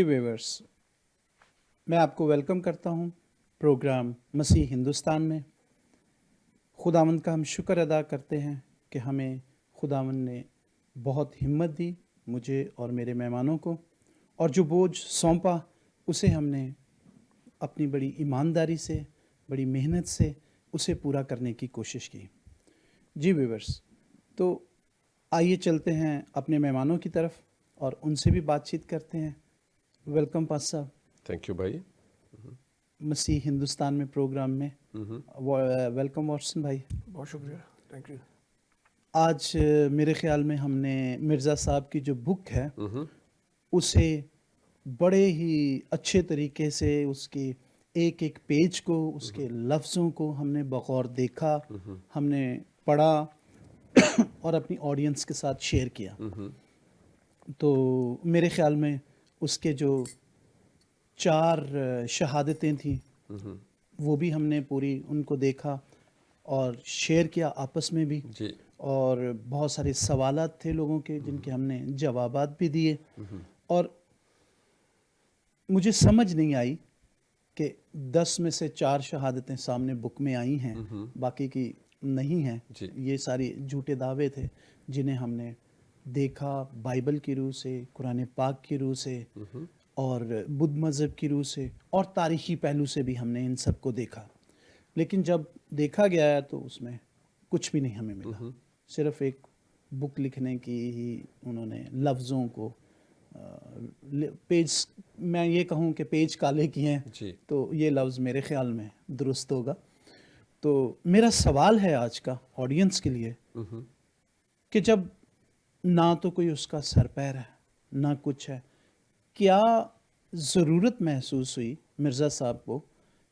جی viewers, میں آپ کو ویلکم کرتا ہوں پروگرام مسیح ہندوستان میں۔ خداوند کا ہم شکر ادا کرتے ہیں کہ ہمیں خداوند نے بہت ہمت دی، مجھے اور میرے مہمانوں کو، اور جو بوجھ سونپا اسے ہم نے اپنی بڑی ایمانداری سے، بڑی محنت سے اسے پورا کرنے کی کوشش کی۔ جی ویورس، تو آئیے چلتے ہیں اپنے مہمانوں کی طرف اور ان سے بھی بات چیت کرتے ہیں۔ ویلکم پاس صاحب، تھینک یو بھائی۔ مسیح ہندوستان میں پروگرام میں ویلکم واٹسن بھائی، بہت شکریہ، تھینک یو۔ آج میرے خیال میں ہم نے مرزا صاحب کی جو بک ہے اسے بڑے ہی اچھے طریقے سے اس کے ایک ایک پیج کو، اس کے لفظوں کو ہم نے بغور دیکھا، ہم نے پڑھا اور اپنی آڈینس کے ساتھ شیئر کیا۔ تو میرے خیال میں اس کے جو 4 شہادتیں تھیں وہ بھی ہم نے پوری ان کو دیکھا اور شیئر کیا آپس میں بھی، جی، اور بہت سارے سوالات تھے لوگوں کے جن کے ہم نے جوابات بھی دیے، اور مجھے سمجھ نہیں آئی کہ 10 میں سے 4 شہادتیں سامنے بک میں آئی ہیں، باقی کی نہیں ہیں۔ جی، یہ ساری جھوٹے دعوے تھے جنہیں ہم نے دیکھا بائبل کی روح سے، قرآن پاک کی روح سے، اور بدھ مذہب کی روح سے، اور تاریخی پہلو سے بھی ہم نے ان سب کو دیکھا۔ لیکن جب دیکھا گیا ہے تو اس میں کچھ بھی نہیں ہمیں ملا، صرف ایک بک لکھنے کی ہی انہوں نے لفظوں کو پیج، میں یہ کہوں کہ پیج کالے کیے ہیں، جی، تو یہ لفظ میرے خیال میں درست ہوگا۔ تو میرا سوال ہے آج کا آڈینس کے لیے کہ جب نہ تو کوئی اس کا سر پیر ہے نہ کچھ ہے، کیا ضرورت محسوس ہوئی مرزا صاحب کو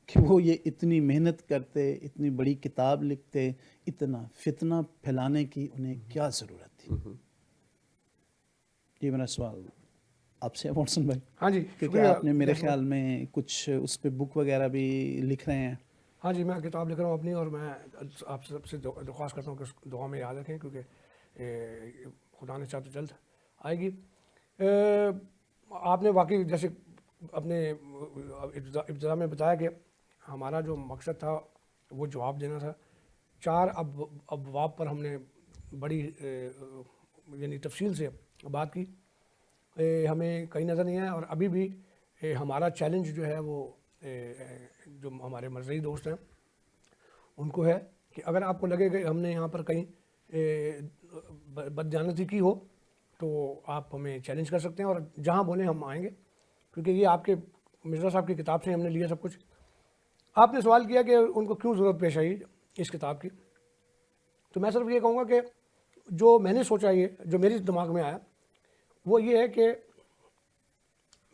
کہ وہ یہ اتنی محنت کرتے، اتنی بڑی کتاب لکھتے، اتنا فتنہ پھیلانے کی انہیں کیا ضرورت تھی؟ یہ میرا سوال آپ سے واٹسن بھائی۔ ہاں جی، کیونکہ شکریہ۔ آپ نے میرے خیال میں کچھ اس پہ بک وغیرہ بھی لکھ رہے ہیں۔ ہاں جی، میں کتاب لکھ رہا ہوں اپنی، اور میں آپ سب سے درخواست کرتا ہوں کہ اس دعا میں یاد رکھیں، کیونکہ خدا نے چاہا تو جلد آئے گی۔ آپ نے واقعی جیسے اپنے ابتدا میں بتایا کہ ہمارا جو مقصد تھا وہ جواب دینا تھا۔ 4 ابواب پر ہم نے بڑی یعنی تفصیل سے بات کی، ہمیں کہیں نظر نہیں آیا، اور ابھی بھی ہمارا چیلنج جو ہے وہ جو ہمارے مرزئی دوست ہیں ان کو ہے کہ اگر آپ کو لگے کہ ہم نے یہاں پر کہیں بددیانتی کی ہو تو آپ ہمیں چیلنج کر سکتے ہیں، اور جہاں بولیں ہم آئیں گے، کیونکہ یہ آپ کے مرزا صاحب کی کتاب سے ہم نے لیا سب کچھ۔ آپ نے سوال کیا کہ ان کو کیوں ضرورت پیش آئی اس کتاب کی، تو میں صرف یہ کہوں گا کہ جو میں نے سوچا، یہ جو میری دماغ میں آیا وہ یہ ہے کہ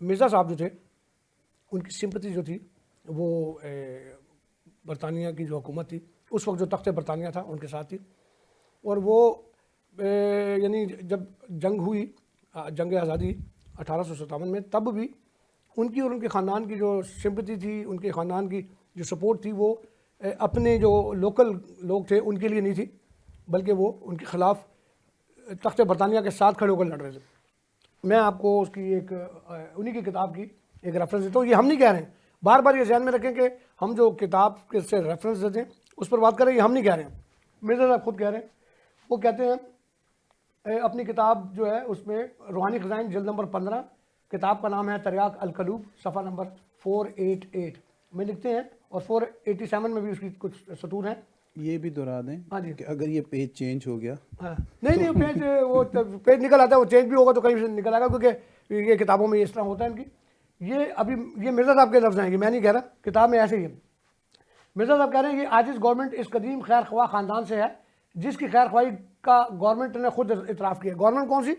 مرزا صاحب جو تھے ان کی سمپتی جو تھی وہ برطانیہ کی جو حکومت تھی اس وقت، جو تخت برطانیہ تھا ان کے ساتھ تھی، اور وہ یعنی جب جنگ ہوئی، جنگ آزادی 1857 میں، تب بھی ان کی اور ان کے خاندان کی جو سمپتی تھی، ان کے خاندان کی جو سپورٹ تھی، وہ اپنے جو لوکل لوگ تھے ان کے لیے نہیں تھی، بلکہ وہ ان کے خلاف تخت برطانیہ کے ساتھ کھڑے ہو کر لڑ رہے تھے۔ میں آپ کو اس کی ایک انہی کی کتاب کی ایک ریفرنس دیتا ہوں۔ یہ ہم نہیں کہہ رہے ہیں، بار بار یہ ذہن میں رکھیں کہ ہم جو کتاب کے سے ریفرنس دیتے ہیں اس پر بات کریں، یہ ہم نہیں کہہ رہے ہیں، مرزا صاحب خود کہہ رہے ہیں۔ وہ کہتے ہیں اپنی کتاب جو ہے اس میں روحانی خزائن جلد نمبر 15، کتاب کا نام ہے تریاق القلوب، صفحہ نمبر 488 میں لکھتے ہیں، اور 487 میں بھی اس کی کچھ سطور ہیں۔ یہ بھی دہرا دیں ہاں جی، کہ اگر یہ پیج چینج ہو گیا، ہاں نہیں پیج، وہ پیج نکل آتا ہے، وہ چینج بھی ہوگا تو کہیں سے نکل آئے گا، کیونکہ یہ کتابوں میں اس طرح ہوتا ہے ان کی۔ یہ ابھی یہ مرزا صاحب کے لفظ ہیں، یہ میں نہیں کہہ رہا، کتاب میں ایسے ہی ہے۔ مرزا صاحب کہہ رہے ہیں یہ عاجز گورنمنٹ اس قدیم خیر خواہ خاندان سے ہے جس کی خیر خواہی کا گورنمنٹ نے خود اعتراف کیا۔ گورنمنٹ کون سی؟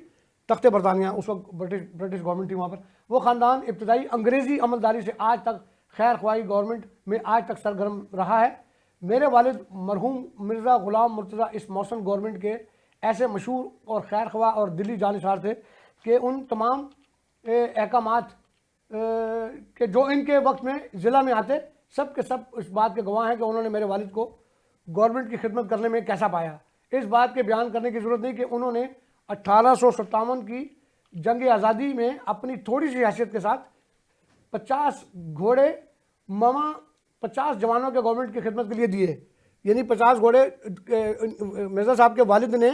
تخت برطانیہ، اس وقت برٹش گورنمنٹ تھی وہاں پر۔ وہ خاندان ابتدائی انگریزی عملداری سے آج تک خیر خواہی گورنمنٹ میں آج تک سرگرم رہا ہے۔ میرے والد مرحوم مرزا غلام مرتضیٰ اس موسم گورنمنٹ کے ایسے مشہور اور خیر خواہ اور دلی جانثار تھے کہ ان تمام احکامات کہ جو ان کے وقت میں ضلع میں آتے، سب کے سب اس بات کے گواہ ہیں کہ انہوں نے میرے والد کو گورنمنٹ کی خدمت کرنے میں کیسا پایا۔ اس بات کے بیان کرنے کی ضرورت نہیں کہ انہوں نے 1857 کی جنگ آزادی میں اپنی تھوڑی سی حیثیت کے ساتھ 50 گھوڑے 50 جوانوں کے گورنمنٹ کی خدمت کے لیے دیے. یعنی 50 گھوڑے مرزا صاحب کے والد نے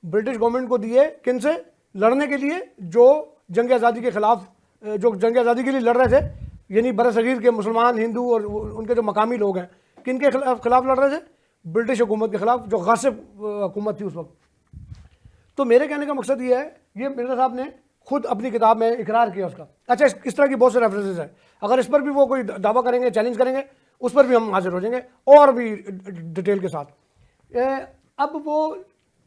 برٹش گورنمنٹ کو دیے. کن سے؟ لڑنے کے لیے جو جنگ آزادی کے خلاف، جو جنگ آزادی کے لیے لڑ رہے تھے، یعنی برصغیر کے مسلمان، ہندو اور ان کے جو مقامی لوگ ہیں. کن کے خلاف لڑ رہے تھے؟ برٹش حکومت کے خلاف، جو غاصب حکومت تھی اس وقت. تو میرے کہنے کا مقصد یہ ہے، یہ مرزا صاحب نے خود اپنی کتاب میں اقرار کیا اس کا. اچھا، اس طرح کی بہت سے ریفرنسز ہیں. اگر اس پر بھی وہ کوئی دعویٰ کریں گے، چیلنج کریں گے، اس پر بھی ہم حاضر ہو جائیں گے اور بھی ڈیٹیل کے ساتھ. اب وہ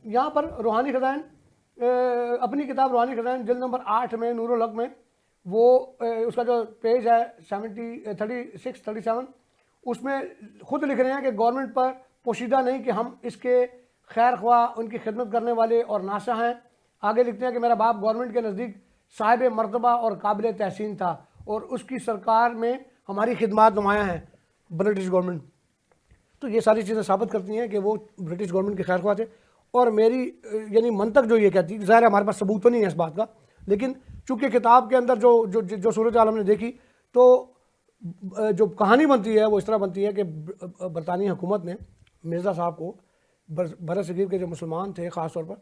یہاں پر روحانی خزائن، اپنی کتاب روحانی خزائن جلد نمبر 8 میں نور الحق میں، وہ اس کا جو پیج ہے 36-37، اس میں خود لکھ رہے ہیں کہ گورنمنٹ پر پوشیدہ نہیں کہ ہم اس کے خیر خواہ، ان کی خدمت کرنے والے اور ناصح ہیں. آگے لکھتے ہیں کہ میرا باپ گورنمنٹ کے نزدیک صاحب مرتبہ اور قابل تحسین تھا اور اس کی سرکار میں ہماری خدمات نمایاں ہیں، برٹش گورنمنٹ. تو یہ ساری چیزیں ثابت کرتی ہیں کہ وہ برٹش گورنمنٹ کے خیر خواہ تھے. اور میری یعنی منطق جو یہ کہتی ہے، ظاہر ہے ہمارے پاس ثبوت تو نہیں ہے اس بات کا، لیکن چونکہ کتاب کے اندر جو صورتحال ہم نے دیکھی، تو جو کہانی بنتی ہے وہ اس طرح بنتی ہے کہ برطانوی حکومت نے مرزا صاحب کو برصغیر کے جو مسلمان تھے خاص طور پر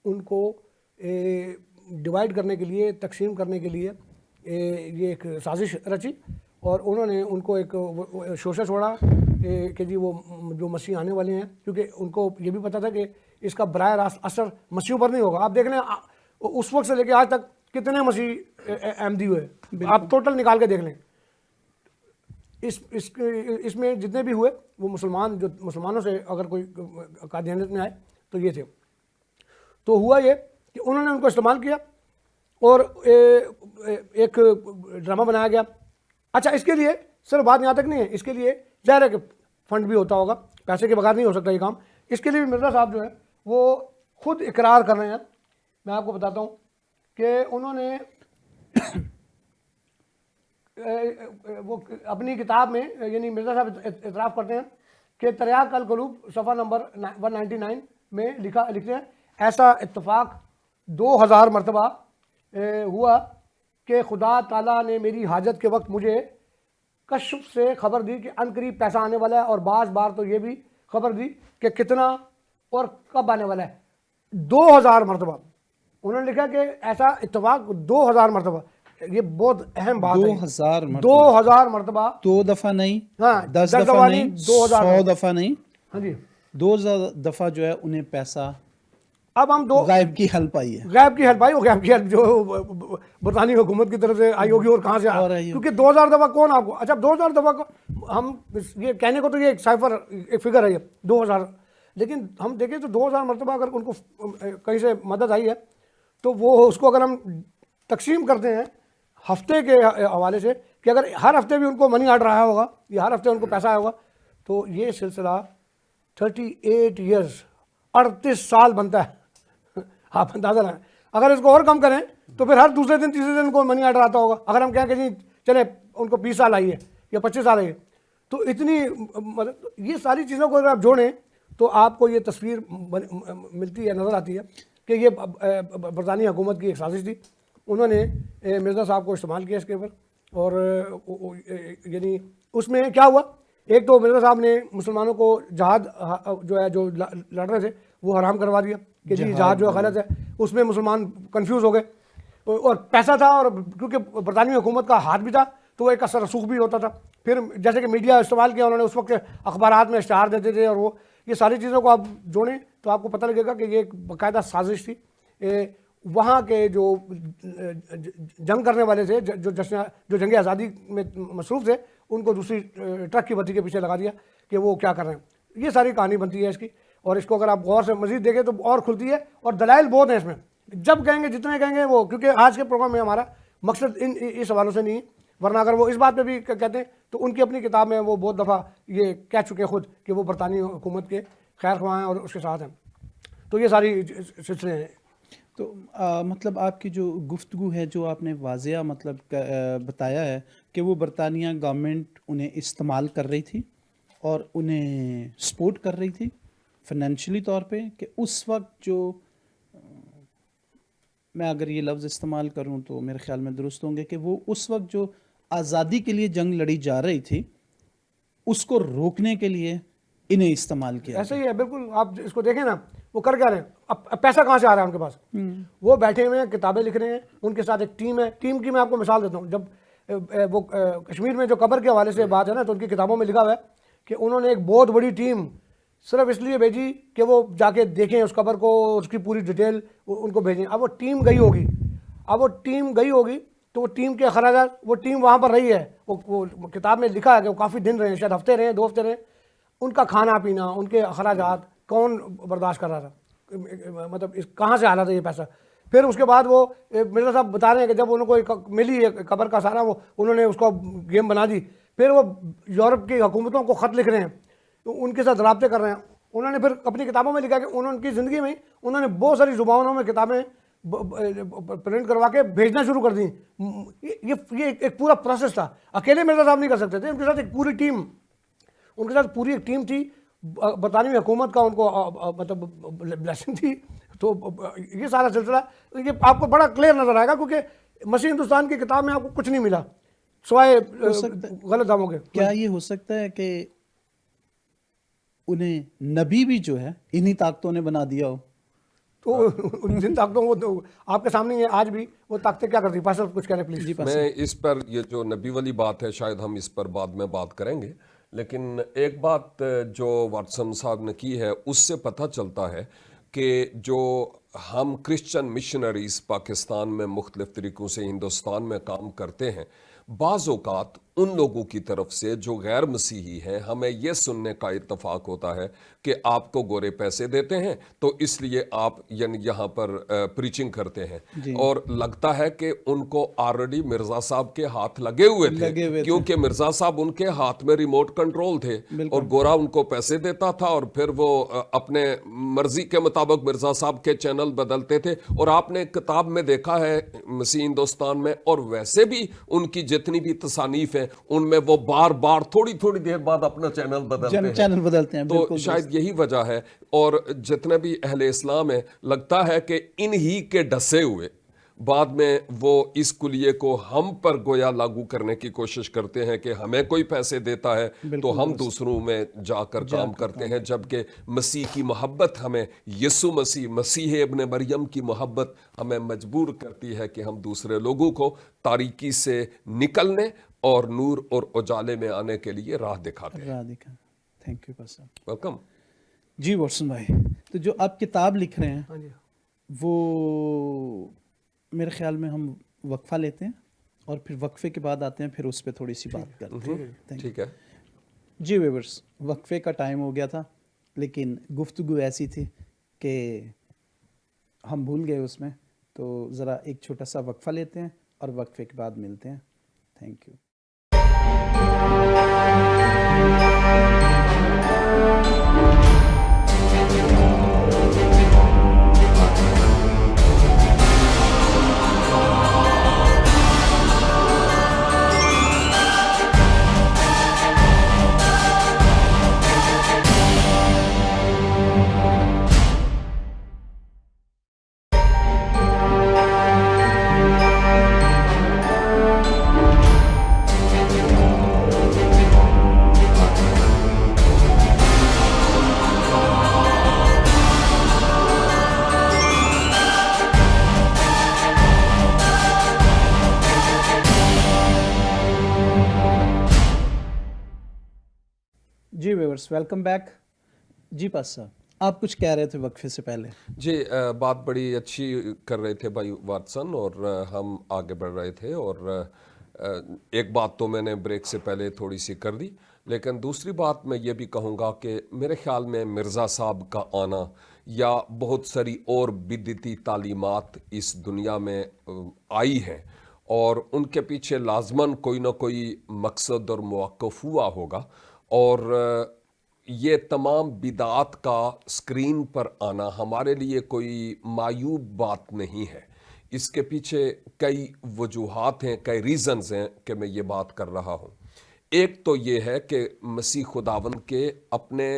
ان کو ڈیوائیڈ کرنے کے لیے، تقسیم کرنے کے لیے یہ ایک سازش رچی. اور انہوں نے ان کو ایک شوشہ چھوڑا کہ جی وہ جو مسیح آنے والے ہیں، کیونکہ ان کو یہ بھی پتہ تھا کہ اس کا براہ راست اثر مسیحوں پر نہیں ہوگا. آپ دیکھ لیں اس وقت سے لے کے آج تک کتنے مسیح احمدی ہوئے، آپ ٹوٹل نکال کے دیکھ لیں. اس میں جتنے بھی ہوئے وہ مسلمانوں سے اگر کوئی قادیانیت میں آئے تو یہ تھے. تو ہوا یہ کہ انہوں نے ان کو استعمال کیا اور ایک ڈرامہ بنایا گیا. اچھا، اس کے لیے صرف بات یہاں تک نہیں ہے، اس کے لیے ظاہر ہے کہ فنڈ بھی ہوتا ہوگا، پیسے کے بغیر نہیں ہو سکتا یہ کام. اس کے لیے بھی مرزا صاحب جو ہے وہ خود اقرار کر رہے ہیں. میں آپ کو بتاتا ہوں کہ انہوں نے وہ اپنی کتاب میں، یعنی مرزا صاحب اعتراف کرتے ہیں کہ تریاق القلوب صفحہ نمبر 199 میں لکھتے ہیں، ایسا اتفاق 2000 مرتبہ ہوا کہ خدا تعالیٰ نے میری حاجت کے وقت مجھے کشف سے خبر دی کہ عنقریب پیسہ آنے والا ہے، اور بعض بار تو یہ بھی خبر دی کہ کتنا اور کب آنے والا ہے. 2000 مرتبہ انہوں نے لکھا کہ ایسا اتفاق 2000 مرتبہ. یہ بہت اہم بات ہے. 2000 مرتبہ، 2 دفعہ نہیں، ہاں 10 دفعہ نہیں، 100 دفعہ نہیں، ہاں جی 2000 دفعہ جو ہے انہیں پیسہ اب ہم غائب کی ہیلپ آئی ہے. غائب کی ہیلپ آئی، وہ غائب کی ہیلپ جو برطانوی حکومت کی طرف سے آئی ہوگی اور کہاں سے آئی، کیونکہ 2000 دفعہ کون آپ کو. اچھا 2000 دفعہ کو ہم یہ کہنے کو تو یہ ایک سائفر، ایک فگر ہے یہ 2000، لیکن ہم دیکھیں تو 2000 مرتبہ اگر ان کو کہیں سے مدد آئی ہے تو وہ اس کو اگر ہم تقسیم کرتے ہیں ہفتے کے حوالے سے، کہ اگر ہر ہفتے بھی ان کو منی آرڈر آیا ہوگا یا ہر ہفتے ان کو پیسہ آیا ہوگا، تو یہ سلسلہ 38 ایئرز 38 سال بنتا ہے. آپ اندازہ لائیں. اگر اس کو اور کم کریں تو پھر ہر دوسرے دن تیسرے دن کو منی آرڈر آتا ہوگا. اگر ہم کہیں کہ جی چلے ان کو 20 سال آئیے یا 25 سال آئیے، تو اتنی یہ ساری چیزوں کو اگر آپ جوڑیں تو آپ کو یہ تصویر ملتی ہے، نظر آتی ہے کہ یہ برطانوی حکومت کی ایک سازش تھی. انہوں نے مرزا صاحب کو استعمال کیا اس کے اوپر. اور یعنی اس میں کیا ہوا، ایک تو مرزا صاحب نے مسلمانوں کو جہاد جو ہے جو لڑ رہے تھے وہ حرام کروا دیا کہ جی جہاد جو غلط ہے. اس میں مسلمان کنفیوز ہو گئے اور پیسہ تھا، اور کیونکہ برطانوی حکومت کا ہاتھ بھی تھا تو ایک اثر رسوخ بھی ہوتا تھا. پھر جیسے کہ میڈیا استعمال کیا انہوں نے، اس وقت اخبارات میں اشتہار دیتے تھے، اور وہ یہ ساری چیزوں کو آپ جوڑیں تو آپ کو پتہ لگے گا کہ یہ ایک باقاعدہ سازش تھی. وہاں کے جو جنگ کرنے والے تھے، جو جنگ آزادی میں مصروف تھے، ان کو دوسری ٹرک کی بتی کے پیچھے لگا دیا کہ وہ کیا کر رہے ہیں. یہ ساری کہانی بنتی ہے اس کی، اور اس کو اگر آپ غور سے مزید دیکھیں تو اور کھلتی ہے، اور دلائل بہت ہیں اس میں. جب کہیں گے جتنے کہیں گے وہ، کیونکہ آج کے پروگرام میں ہمارا مقصد اس حوالوں سے نہیں ہے، ورنہ اگر وہ اس بات پہ بھی کہتے ہیں تو ان کی اپنی کتاب میں وہ بہت دفعہ یہ کہہ چکے خود کہ وہ برطانوی حکومت کے خیر خواہ ہیں اور اس کے ساتھ ہیں. تو یہ ساری سلسلے ہیں. تو مطلب آپ کی جو گفتگو ہے، جو آپ نے واضح مطلب بتایا ہے کہ وہ برطانیہ گورنمنٹ انہیں استعمال کر رہی تھی اور انہیں سپورٹ کر رہی تھی فائنینشلی طور پہ، کہ اس وقت جو میں اگر یہ لفظ استعمال کروں تو میرے خیال میں درست ہوں گے کہ وہ اس وقت جو آزادی کے لیے جنگ لڑی جا رہی تھی اس کو روکنے کے لیے انہیں استعمال کیا. ایسا ہی ہے بالکل. آپ اس کو دیکھیں نا, وہ کر کیا رہے ہیں, اب پیسہ کہاں سے آ رہا ہے ان کے پاس؟ وہ بیٹھے ہوئے ہیں, کتابیں لکھ رہے ہیں, ان کے ساتھ ایک ٹیم ہے. ٹیم کی میں آپ کو مثال دیتا ہوں. جب وہ کشمیر میں جو قبر کے حوالے سے بات ہے نا, تو ان کی کتابوں میں لکھا ہوا ہے کہ انہوں نے ایک بہت بڑی ٹیم صرف اس لیے بھیجی کہ وہ جا کے دیکھیں اس قبر کو, اس کی پوری ڈیٹیل ان کو بھیجیں. اب وہ ٹیم گئی ہوگی تو وہ ٹیم کے اخراجات, وہ ٹیم وہاں پر رہی ہے, وہ کتاب میں لکھا ہے کہ وہ کافی دن رہے ہیں, شاید ہفتے رہے, 2 ہفتے رہے. ان کا کھانا پینا, ان کے اخراجات کون برداشت کر رہا تھا؟ مطلب کہاں سے آ رہا تھا یہ پیسہ؟ پھر اس کے بعد وہ مرزا صاحب بتا رہے ہیں کہ جب ان کو ملی قبر کا سارا, وہ انہوں نے اس کو گیم بنا دی. پھر وہ یورپ کی حکومتوں کو خط لکھ رہے ہیں, ان کے ساتھ رابطے کر رہے ہیں. انہوں نے پھر اپنی کتابوں میں لکھا کہ انہوں نے کی زندگی میں انہوں نے بہت ساری زبانوں میں کتابیں پرنٹ کروا کے بھیجنا شروع کر دیں. یہ ایک پورا پروسیس تھا. اکیلے مرزا صاحب نہیں کر سکتے تھے, ان کے ساتھ ایک پوری ٹیم, ان کے ساتھ پوری ایک ٹیم تھی. برطانوی حکومت کا ان کو مطلب بلیسنگ تھی. تو یہ سارا سلسلہ یہ آپ کو بڑا کلیئر نظر آئے گا, کیونکہ مسیح ہندوستان کی کتاب میں آپ کو کچھ نہیں ملا سوائے غلط داموں کے. کیا یہ ہو سکتا ہے کہ انہیں نبی بھی جو ہے انہی طاقتوں نے بنا دیا ہو؟ تو جن طاقتوں وہ تو آپ کے سامنے ہیں آج بھی, وہ طاقتیں کیا کرتی ہیں؟ پاسٹر کچھ کہنے پلیز. میں اس پر, یہ جو نبی والی بات ہے شاید ہم اس پر بعد میں بات کریں گے, لیکن ایک بات جو واٹسن صاحب نے کی ہے اس سے پتہ چلتا ہے کہ جو ہم کرسچن مشنریز پاکستان میں مختلف طریقوں سے ہندوستان میں کام کرتے ہیں, بعض اوقات ان لوگوں کی طرف سے جو غیر مسیحی ہیں ہمیں یہ سننے کا اتفاق ہوتا ہے کہ آپ کو گورے پیسے دیتے ہیں تو اس لیے آپ یعنی یہاں پر پریچنگ کرتے ہیں. اور لگتا ہے کہ ان کو آلریڈی مرزا صاحب کے ہاتھ لگے ہوئے تھے, کیونکہ مرزا صاحب ان کے ہاتھ میں ریموٹ کنٹرول تھے اور گورا ان کو پیسے دیتا تھا, اور پھر وہ اپنے مرضی کے مطابق مرزا صاحب کے چینل بدلتے تھے. اور آپ نے کتاب میں دیکھا ہے مسیح ہندوستان میں, اور ویسے بھی ان کی جتنی بھی تصانیف ہیں ان میں وہ بار بار تھوڑی دیر بعد اپنا چینل بدلتے ہیں. تو شاید یہی وجہ ہے. اور جتنے بھی اہل اسلام ہیں لگتا ہے کہ انہی کے ڈسے ہوئے بعد میں وہ اس کلیے کو ہم پر گویا لاگو کرنے کی کوشش کرتے ہیں کہ ہمیں کوئی پیسے دیتا ہے تو ہم دوسروں میں جا کر کام کرتے ہیں, جبکہ مسیح کی محبت ہمیں, یسوع مسیح ابن مریم کی محبت ہمیں مجبور کرتی ہے کہ ہم دوسرے لوگوں کو تاریکی سے نکلنے اور نور اور اجالے میں آنے کے لیے راہ دکھاتے ہیں. Thank you pastor. ویلکم. جی واٹسن بھائی, تو جو آپ کتاب لکھ رہے ہیں وہ میرے خیال میں ہم وقفہ لیتے ہیں اور پھر وقفے کے بعد آتے ہیں, پھر اس پہ تھوڑی سی بات کرتے ہیں. ٹھیک ہے جی ویورز, وقفے کا ٹائم ہو گیا تھا لیکن گفتگو ایسی تھی کہ ہم بھول گئے اس میں, تو ذرا ایک چھوٹا سا وقفہ لیتے ہیں اور وقفے کے بعد ملتے ہیں. Thank you. جی ویورز, ویلکم بیک. جی پاس صاحب, آپ کچھ کہہ رہے تھے وقفے سے پہلے. جی بات بڑی اچھی کر رہے تھے بھائی واٹسن, اور ہم آگے بڑھ رہے تھے, اور ایک بات تو میں نے بریک سے پہلے تھوڑی سی کر دی, لیکن دوسری بات میں یہ بھی کہوں گا کہ میرے خیال میں مرزا صاحب کا آنا یا بہت ساری اور بدعتی تعلیمات اس دنیا میں آئی ہیں, اور ان کے پیچھے لازماً کوئی نہ کوئی مقصد اور موقف ہوا ہوگا, اور یہ تمام بدعات کا سکرین پر آنا ہمارے لیے کوئی معیوب بات نہیں ہے. اس کے پیچھے کئی وجوہات ہیں, کئی ریزنز ہیں کہ میں یہ بات کر رہا ہوں. ایک تو یہ ہے کہ مسیح خداوند کے اپنے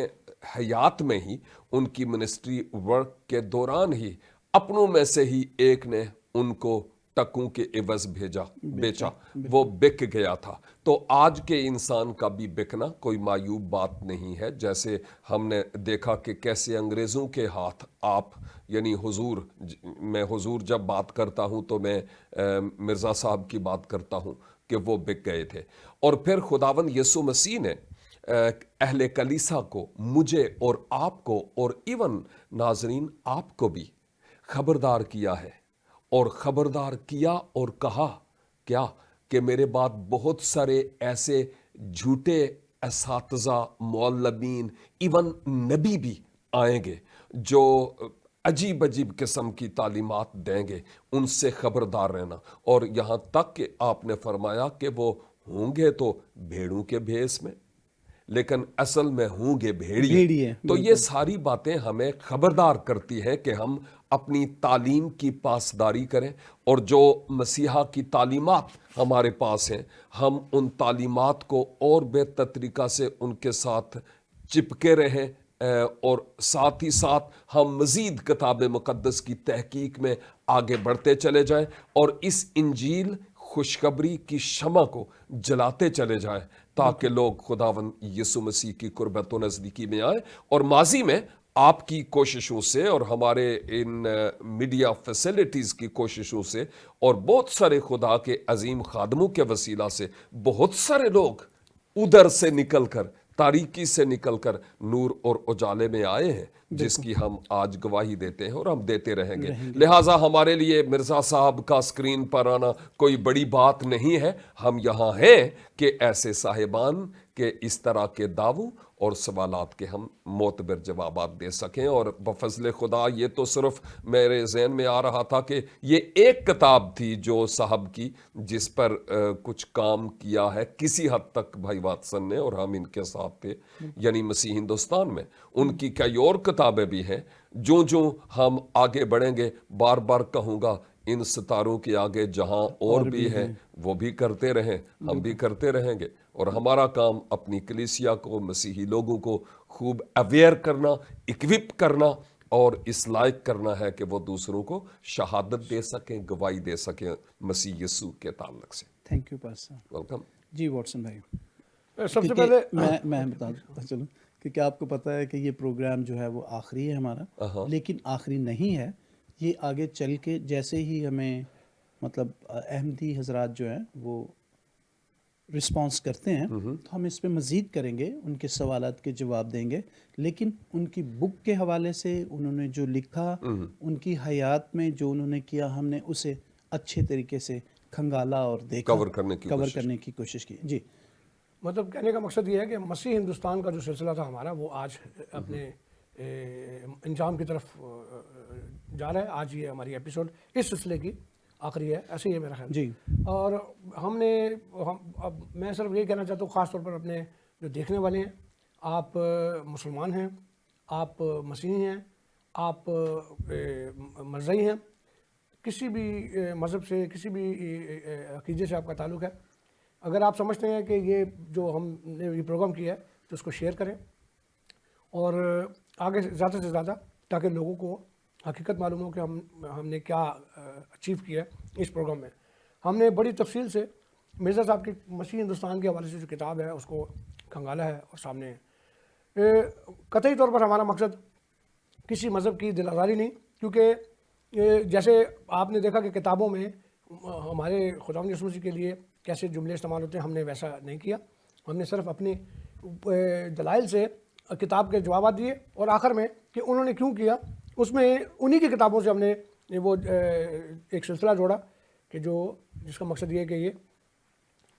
حیات میں ہی, ان کی منسٹری ورک کے دوران ہی اپنوں میں سے ہی ایک نے ان کو ٹکوں کے عوض بیچا وہ بک گیا تھا. تو آج کے انسان کا بھی بکنا کوئی معیوب بات نہیں ہے. جیسے ہم نے دیکھا کہ کیسے انگریزوں کے ہاتھ آپ یعنی حضور، میں حضور جب بات کرتا ہوں تو میں مرزا صاحب کی بات کرتا ہوں کہ وہ بک گئے تھے. اور پھر خداوند یسوع مسیح نے اہل کلیسا کو، مجھے اور آپ کو، اور ایون ناظرین آپ کو بھی خبردار کیا ہے. اور خبردار کیا اور کہا کیا کہ میرے بعد بہت سارے ایسے جھوٹے اساتذہ، معلمین، ایون نبی بھی آئیں گے جو عجیب عجیب قسم کی تعلیمات دیں گے. ان سے خبردار رہنا. اور یہاں تک کہ آپ نے فرمایا کہ وہ ہوں گے تو بھیڑوں کے بھیس میں، لیکن اصل میں ہوں گے بھیڑیے. تو یہ ساری باتیں ہمیں خبردار کرتی ہیں کہ ہم اپنی تعلیم کی پاسداری کریں، اور جو مسیحا کی تعلیمات ہمارے پاس ہیں ہم ان تعلیمات کو اور بہتر طریقہ سے ان کے ساتھ چپکے رہیں، اور ساتھ ہی ساتھ ہم مزید کتاب مقدس کی تحقیق میں آگے بڑھتے چلے جائیں، اور اس انجیل خوشخبری کی شمع کو جلاتے چلے جائیں تاکہ لوگ خداوند یسوع مسیح کی قربت و نزدیکی میں آئیں. اور ماضی میں آپ کی کوششوں سے اور ہمارے ان میڈیا فیسلٹیز کی کوششوں سے اور بہت سارے خدا کے عظیم خادموں کے وسیلہ سے بہت سارے لوگ ادھر سے نکل کر، تاریکی سے نکل کر نور اور اجالے میں آئے ہیں، جس کی ہم آج گواہی دیتے ہیں اور ہم دیتے رہیں گے. لہٰذا ہمارے لیے مرزا صاحب کا سکرین پر آنا کوئی بڑی بات نہیں ہے. ہم یہاں ہیں کہ ایسے صاحبان کے اس طرح کے دعووں اور سوالات کے ہم معتبر جوابات دے سکیں. اور بفضل خدا یہ تو صرف میرے ذہن میں آ رہا تھا کہ یہ ایک کتاب تھی جو صاحب کی، جس پر کچھ کام کیا ہے کسی حد تک بھائی واٹسن نے، اور ہم ان کے ساتھ تھے، یعنی مسیح ہندوستان میں. ان کی کئی اور کتابیں بھی ہیں. جو ہم آگے بڑھیں گے، بار بار کہوں گا، ان ستاروں کے آگے جہاں اور بھی ہیں وہ بھی کرتے رہیں، ہم بھی کرتے رہیں گے. اور ہمارا کام اپنی کلیسیا کو، مسیحی لوگوں کو خوب اویئر کرنا، اکوپ کرنا اور اس لائق کرنا ہے کہ وہ دوسروں کو شہادت دے سکیں، گواہی دے سکیں مسیح یسوع کے تعلق سے. Thank you pastor. ویلکم. جی واٹسن بھائی، سب سے پہلے میں بتا دوں چلو، کیونکہ آپ کو پتہ ہے کہ یہ پروگرام جو ہے وہ آخری ہے ہمارا، لیکن آخری نہیں ہے. یہ آگے چل کے جیسے ہی ہمیں مطلب احمدی حضرات جو ہیں وہ رسپانس کرتے ہیں تو ہم اس پہ مزید کریں گے، ان کے سوالات کے جواب دیں گے. لیکن ان کی بک کے حوالے سے انہوں نے جو لکھا، ان کی حیات میں جو انہوں نے کیا، ہم نے اسے اچھے طریقے سے کھنگالا اور دیکھا، کور کرنے کی کوشش کی. جی مطلب کہنے کا مقصد یہ ہے کہ مسیح ہندوستان کا جو سلسلہ تھا ہمارا، وہ آج اپنے انجام کی طرف جا رہا ہے. آج یہ ہماری ایپیسوڈ اس سلسلے کی آخری ہے، ایسے ہی ہے میرا خیال. جی. اور اب میں صرف یہ کہنا چاہتا ہوں، خاص طور پر اپنے جو دیکھنے والے ہیں، آپ مسلمان ہیں، آپ مسیحی ہیں، آپ مرزائی ہیں، کسی بھی مذہب سے، کسی بھی عقیدے سے آپ کا تعلق ہے، اگر آپ سمجھتے ہیں کہ یہ جو ہم نے یہ پروگرام کیا ہے تو اس کو شیئر کریں، اور آگے زیادہ سے زیادہ، تاکہ لوگوں کو حقیقت معلوم ہو کہ ہم نے کیا اچیو کیا ہے اس پروگرام میں. ہم نے بڑی تفصیل سے مرزا صاحب کی مسیح ہندوستان کے حوالے سے جو کتاب ہے اس کو کھنگالا ہے اور سامنے ہے. قطعی طور پر ہمارا مقصد کسی مذہب کی دل آزاری نہیں، کیونکہ جیسے آپ نے دیکھا کہ کتابوں میں ہمارے خداوند یسوع مسیح کے لیے کیسے جملے استعمال ہوتے ہیں، ہم نے ویسا نہیں کیا. ہم نے صرف اپنے دلائل سے کتاب کے جوابات دیے، اور آخر میں کہ انہوں نے کیوں کیا، اس میں انہی کی کتابوں سے ہم نے وہ ایک سلسلہ جوڑا کہ جس کا مقصد یہ ہے کہ یہ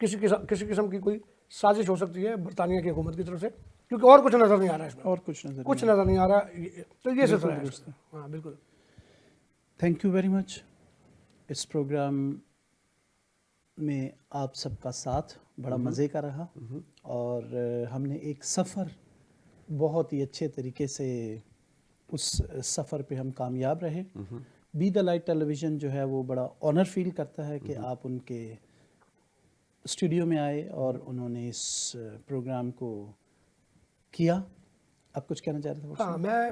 کسی قسم کی کوئی سازش ہو سکتی ہے برطانیہ کی حکومت کی طرف سے، کیونکہ اور کچھ نظر نہیں آ رہا ہے اس میں، اور کچھ نظر نہیں آ رہا. تو یہ سلسلہ ہے. ہاں بالکل. Thank you very much. اس پروگرام میں آپ سب کا ساتھ بڑا مزے کا رہا، اور ہم نے ایک سفر بہت ہی اچھے طریقے سے، اس سفر پہ ہم کامیاب رہے. Be the light television جو ہے وہ بڑا آنر فیل کرتا ہے کہ آپ ان کے اسٹوڈیو میں آئے اور انہوں نے اس پروگرام کو کیا. آپ کچھ کہنا چاہ رہے تھے؟ ہاں، میں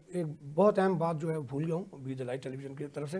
ایک بہت اہم بات جو ہے بھول گیا ہوں be the light television کی طرف سے.